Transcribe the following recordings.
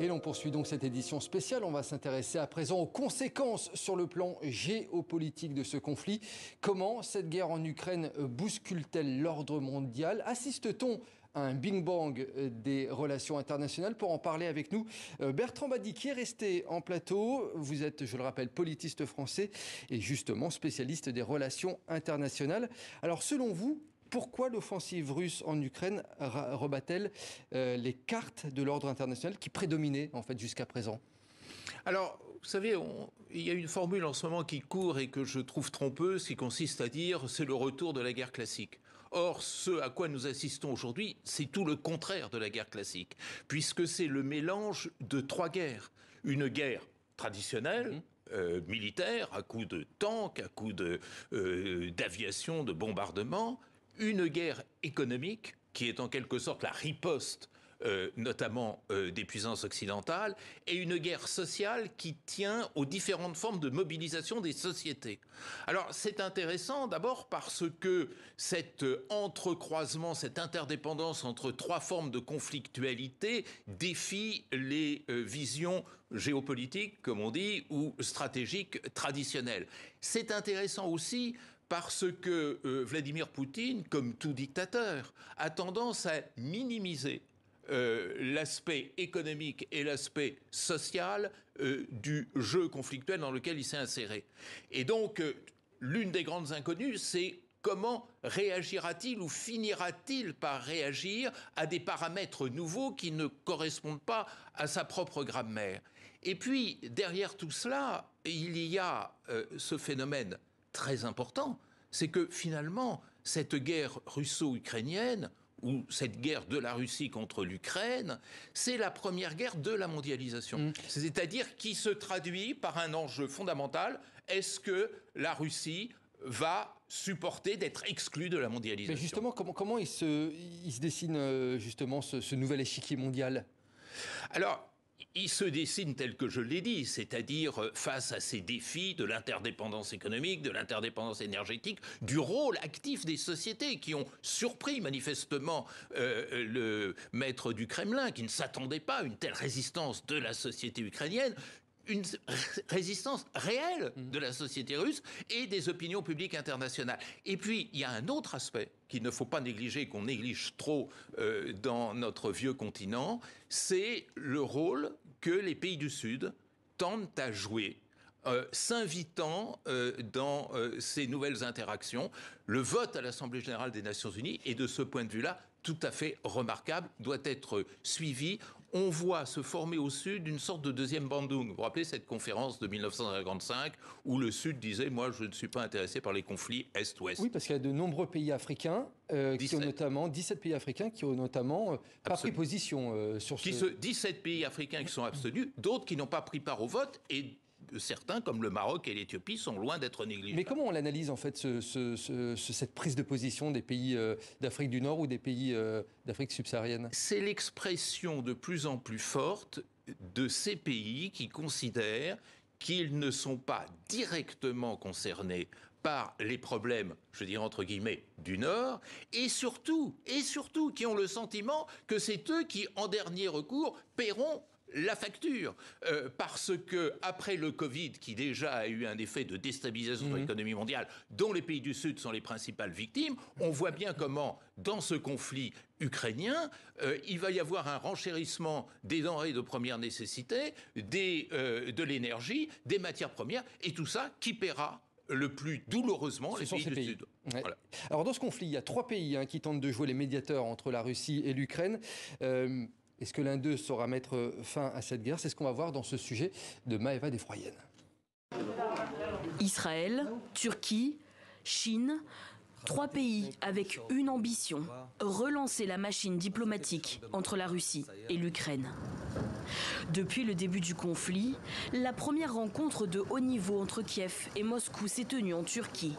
Et l'on poursuit donc cette édition spéciale. On va s'intéresser à présent aux conséquences sur le plan géopolitique de ce conflit. Comment cette guerre en Ukraine bouscule-t-elle l'ordre mondial? Assiste-t-on à un bing-bang des relations internationales? Pour en parler avec nous, Bertrand Badi, qui est resté en plateau. Vous êtes, je le rappelle, politiste français et justement spécialiste des relations internationales. Alors selon vous, pourquoi l'offensive russe en Ukraine rebat-elle les cartes de l'ordre international qui prédominaient en fait jusqu'à présent? Alors, vous savez, il y a une formule en ce moment qui court et que je trouve trompeuse, qui consiste à dire c'est le retour de la guerre classique. Or, ce à quoi nous assistons aujourd'hui, c'est tout le contraire de la guerre classique, puisque c'est le mélange de trois guerres. Une guerre traditionnelle, militaire, à coups de tanks, à coups d'aviation, de bombardement, une guerre économique, qui est en quelque sorte la riposte notamment des puissances occidentales, et une guerre sociale qui tient aux différentes formes de mobilisation des sociétés. Alors c'est intéressant d'abord parce que cet entrecroisement, cette interdépendance entre trois formes de conflictualité défie les visions géopolitiques, comme on dit, ou stratégiques traditionnelles. C'est intéressant aussi parce que Vladimir Poutine, comme tout dictateur, a tendance à minimiser l'aspect économique et l'aspect social du jeu conflictuel dans lequel il s'est inséré. Et donc, l'une des grandes inconnues, c'est comment réagira-t-il ou finira-t-il par réagir à des paramètres nouveaux qui ne correspondent pas à sa propre grammaire. Et puis, derrière tout cela, il y a ce phénomène très important, c'est que finalement, cette guerre russo-ukrainienne, ou cette guerre de la Russie contre l'Ukraine, c'est la première guerre de la mondialisation. C'est-à-dire qui se traduit par un enjeu fondamental. Est-ce que la Russie va supporter d'être exclue de la mondialisation? Mais justement, comment il se dessine justement ce nouvel échiquier mondial? Alors, il se dessine tel que je l'ai dit, c'est-à-dire face à ces défis de l'interdépendance économique, de l'interdépendance énergétique, du rôle actif des sociétés qui ont surpris manifestement le maître du Kremlin, qui ne s'attendait pas à une telle résistance de la société ukrainienne, une résistance réelle de la société russe et des opinions publiques internationales. Et puis, il y a un autre aspect qu'il ne faut pas négliger, qu'on néglige trop dans notre vieux continent, c'est le rôle que les pays du Sud tentent à jouer, s'invitant dans ces nouvelles interactions. Le vote à l'Assemblée générale des Nations unies est de ce point de vue-là tout à fait remarquable, doit être suivi. On voit se former au Sud une sorte de deuxième Bandung. Vous vous rappelez cette conférence de 1955 où le Sud disait « moi, je ne suis pas intéressé par les conflits Est-Ouest ». Oui, parce qu'il y a de nombreux pays africains, qui ont notamment, 17 pays africains qui ont notamment pas pris position sur ce... 17 pays africains qui sont abstenus, d'autres qui n'ont pas pris part au vote, et certains, comme le Maroc et l'Éthiopie, sont loin d'être négligés. Mais comment on l'analyse en fait, cette prise de position des pays d'Afrique du Nord ou des pays d'Afrique subsaharienne? C'est l'expression de plus en plus forte de ces pays qui considèrent qu'ils ne sont pas directement concernés par les problèmes, je dirais entre guillemets, du Nord, et surtout, qui ont le sentiment que c'est eux qui, en dernier recours, paieront la facture, parce que après le Covid, qui déjà a eu un effet de déstabilisation de l'économie mondiale, dont les pays du Sud sont les principales victimes, on voit bien comment, dans ce conflit ukrainien, il va y avoir un renchérissement des denrées de première nécessité, de l'énergie, des matières premières, et tout ça, qui paiera le plus douloureusement les pays du Sud. Ouais. Voilà. Alors dans ce conflit, il y a trois pays qui tentent de jouer les médiateurs entre la Russie et l'Ukraine. Est-ce que l'un d'eux saura mettre fin à cette guerre? C'est ce qu'on va voir dans ce sujet de Maëva Defroyenne. Israël, Turquie, Chine, trois pays avec une ambition, relancer la machine diplomatique entre la Russie et l'Ukraine. Depuis le début du conflit, la première rencontre de haut niveau entre Kiev et Moscou s'est tenue en Turquie.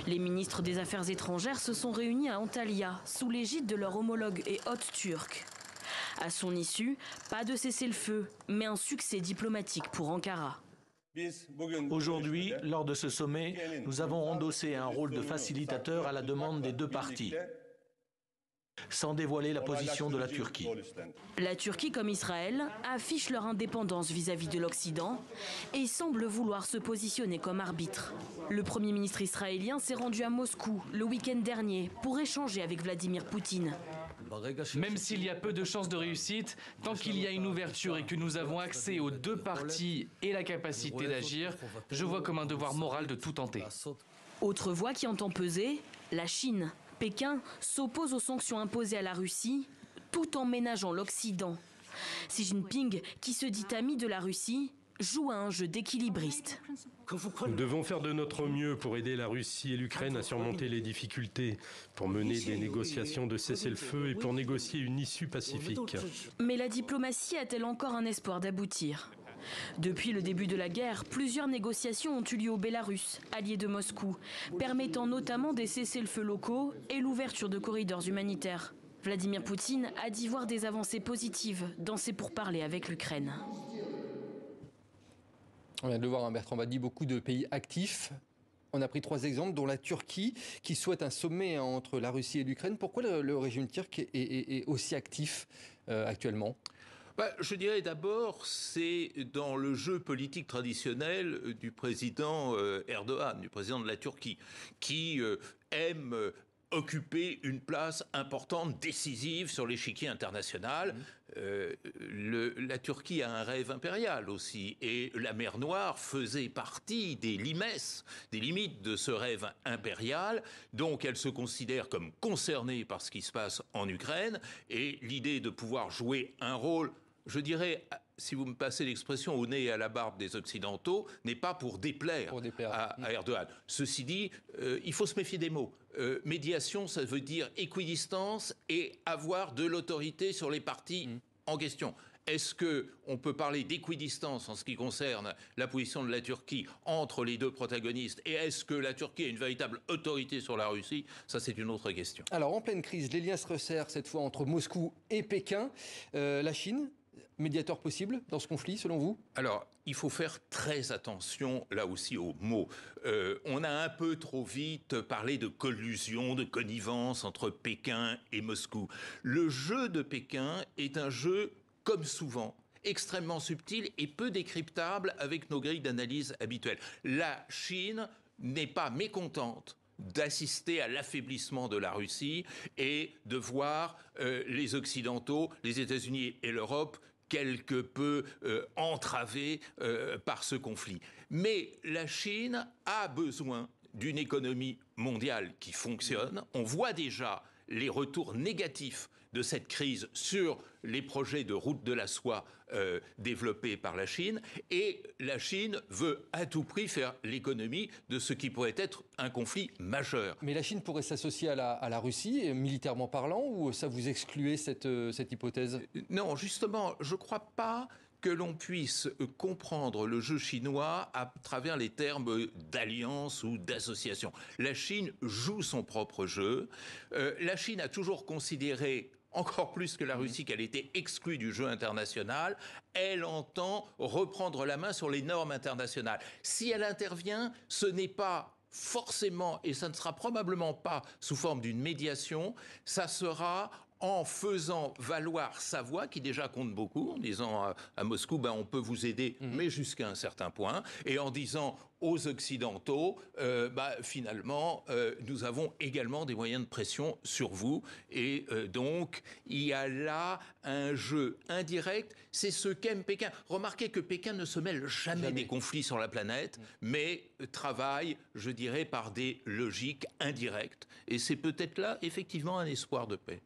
Les ministres des Affaires étrangères se sont réunis à Antalya, sous l'égide de leur homologue et hôte turc. À son issue, pas de cessez-le-feu, mais un succès diplomatique pour Ankara. Aujourd'hui, lors de ce sommet, nous avons endossé un rôle de facilitateur à la demande des deux parties. sans dévoiler la position de la Turquie. La Turquie comme Israël affichent leur indépendance vis-à-vis de l'Occident et semblent vouloir se positionner comme arbitre. Le Premier ministre israélien s'est rendu à Moscou le week-end dernier pour échanger avec Vladimir Poutine. Même s'il y a peu de chances de réussite, tant qu'il y a une ouverture et que nous avons accès aux deux parties et la capacité d'agir, je vois comme un devoir moral de tout tenter. Autre voix qui entend peser, la Chine. Pékin s'oppose aux sanctions imposées à la Russie tout en ménageant l'Occident. Xi Jinping, qui se dit ami de la Russie, joue à un jeu d'équilibriste. Nous devons faire de notre mieux pour aider la Russie et l'Ukraine à surmonter les difficultés, pour mener des négociations de cessez-le-feu et pour négocier une issue pacifique. Mais la diplomatie a-t-elle encore un espoir d'aboutir ? Depuis le début de la guerre, plusieurs négociations ont eu lieu au Bélarus, allié de Moscou, permettant notamment des cessez-le-feu locaux et l'ouverture de corridors humanitaires. Vladimir Poutine a dit voir des avancées positives dans ses pourparlers avec l'Ukraine. On vient de le voir, Bertrand Badi, beaucoup de pays actifs. On a pris 3 exemples, dont la Turquie, qui souhaite un sommet entre la Russie et l'Ukraine. Pourquoi le régime turc est aussi actif actuellement ? Je dirais d'abord, c'est dans le jeu politique traditionnel du président Erdogan, du président de la Turquie, qui aime occuper une place importante, décisive sur l'échiquier international. La Turquie a un rêve impérial aussi, et la mer Noire faisait partie des limites de ce rêve impérial. Donc elle se considère comme concernée par ce qui se passe en Ukraine, et l'idée de pouvoir jouer un rôle, je dirais, si vous me passez l'expression, au nez et à la barbe des Occidentaux, n'est pas pour déplaire à Erdogan. Ceci dit, il faut se méfier des mots. Médiation, ça veut dire équidistance et avoir de l'autorité sur les parties en question. Est-ce qu'on peut parler d'équidistance en ce qui concerne la position de la Turquie entre les deux protagonistes, et est-ce que la Turquie a une véritable autorité sur la Russie? Ça, c'est une autre question. Alors, en pleine crise, les liens se resserrent cette fois entre Moscou et Pékin. La Chine, médiateur possible dans ce conflit, selon vous? Alors, il faut faire très attention, là aussi, aux mots. On a un peu trop vite parlé de collusion, de connivence entre Pékin et Moscou. Le jeu de Pékin est un jeu, comme souvent, extrêmement subtil et peu décryptable avec nos grilles d'analyse habituelles. La Chine n'est pas mécontente d'assister à l'affaiblissement de la Russie et de voir les Occidentaux, les États-Unis et l'Europe quelque peu entravés par ce conflit. Mais la Chine a besoin d'une économie mondiale qui fonctionne. On voit déjà les retours négatifs de cette crise sur les projets de route de la soie développés par la Chine. Et la Chine veut à tout prix faire l'économie de ce qui pourrait être un conflit majeur. Mais la Chine pourrait s'associer à la Russie, militairement parlant, ou ça vous excluez cette hypothèse? Non, justement, je ne crois pas que l'on puisse comprendre le jeu chinois à travers les termes d'alliance ou d'association. La Chine joue son propre jeu. La Chine a toujours considéré, encore plus que la Russie, qu'elle était exclue du jeu international. Elle entend reprendre la main sur les normes internationales. Si elle intervient, ce n'est pas forcément, et ça ne sera probablement pas sous forme d'une médiation, ça sera en faisant valoir sa voix, qui déjà compte beaucoup, en disant à Moscou, on peut vous aider, mais jusqu'à un certain point, et en disant aux Occidentaux, finalement, nous avons également des moyens de pression sur vous, et donc il y a là un jeu indirect, c'est ce qu'aime Pékin. Remarquez que Pékin ne se mêle jamais des conflits sur la planète, mais travaille, je dirais, par des logiques indirectes, et c'est peut-être là, effectivement, un espoir de paix.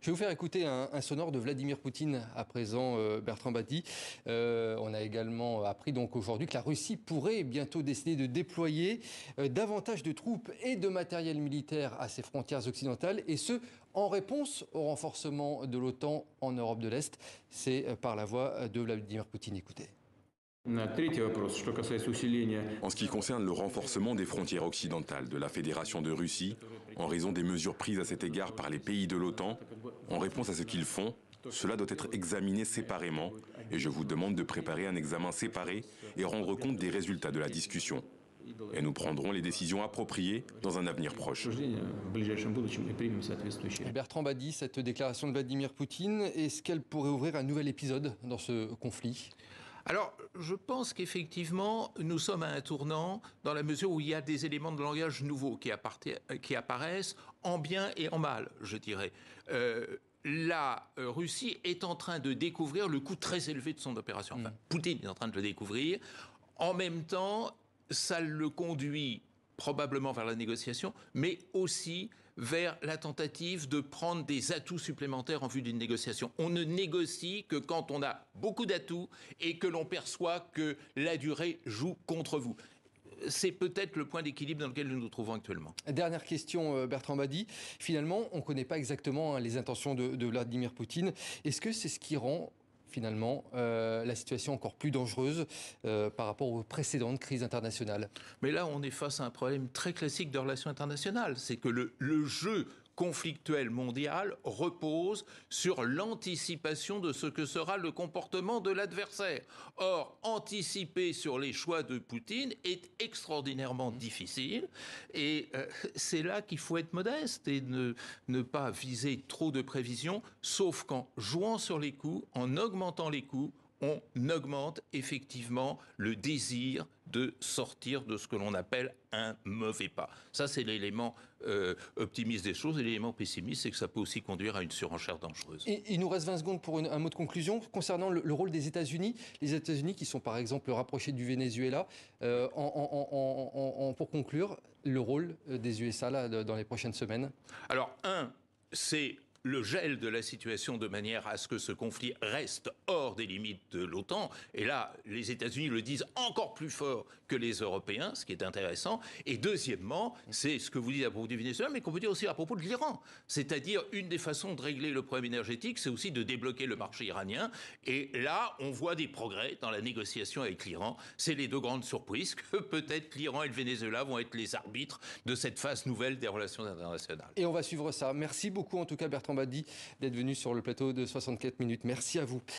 Je vais vous faire écouter un sonore de Vladimir Poutine à présent, Bertrand Badi. On a également appris donc aujourd'hui que la Russie pourrait bientôt décider de déployer davantage de troupes et de matériel militaire à ses frontières occidentales, et ce, en réponse au renforcement de l'OTAN en Europe de l'Est. C'est par la voix de Vladimir Poutine. Écoutez. En ce qui concerne le renforcement des frontières occidentales de la Fédération de Russie, en raison des mesures prises à cet égard par les pays de l'OTAN, en réponse à ce qu'ils font, cela doit être examiné séparément, et je vous demande de préparer un examen séparé et rendre compte des résultats de la discussion. Et nous prendrons les décisions appropriées dans un avenir proche. Bertrand Badi, cette déclaration de Vladimir Poutine, est-ce qu'elle pourrait ouvrir un nouvel épisode dans ce conflit ? Alors, je pense qu'effectivement, nous sommes à un tournant dans la mesure où il y a des éléments de langage nouveaux qui apparaissent en bien et en mal, je dirais. La Russie est en train de découvrir le coût très élevé de son opération. Enfin, Poutine est en train de le découvrir. En même temps, ça le conduit probablement vers la négociation, mais aussi vers la tentative de prendre des atouts supplémentaires en vue d'une négociation. On ne négocie que quand on a beaucoup d'atouts et que l'on perçoit que la durée joue contre vous. C'est peut-être le point d'équilibre dans lequel nous nous trouvons actuellement. Dernière question, Bertrand Badi. Finalement, on ne connaît pas exactement les intentions de Vladimir Poutine. Est-ce que c'est ce qui rend finalement la situation encore plus dangereuse par rapport aux précédentes crises internationales? Mais là, on est face à un problème très classique de relations internationales. C'est que le jeu conflictuel mondial repose sur l'anticipation de ce que sera le comportement de l'adversaire. Or, anticiper sur les choix de Poutine est extraordinairement difficile et c'est là qu'il faut être modeste et ne pas viser trop de prévisions, sauf qu'en jouant sur les coûts, en augmentant les coûts, on augmente effectivement le désir de sortir de ce que l'on appelle un mauvais pas. Ça, c'est l'élément optimiste des choses. Et l'élément pessimiste, c'est que ça peut aussi conduire à une surenchère dangereuse. Et il nous reste 20 secondes pour un mot de conclusion concernant le rôle des États-Unis. Les États-Unis qui sont par exemple rapprochés du Venezuela. Pour conclure, le rôle des USA là, dans les prochaines semaines? Alors, c'est le gel de la situation de manière à ce que ce conflit reste hors des limites de l'OTAN. Et là, les États-Unis le disent encore plus fort que les Européens, ce qui est intéressant. Et deuxièmement, c'est ce que vous dites à propos du Venezuela, mais qu'on peut dire aussi à propos de l'Iran. C'est-à-dire, une des façons de régler le problème énergétique, c'est aussi de débloquer le marché iranien. Et là, on voit des progrès dans la négociation avec l'Iran. C'est les deux grandes surprises que peut-être l'Iran et le Venezuela vont être les arbitres de cette phase nouvelle des relations internationales. Et on va suivre ça. Merci beaucoup en tout cas Bertrand Badi d'être venu sur le plateau de 64 minutes. Merci à vous.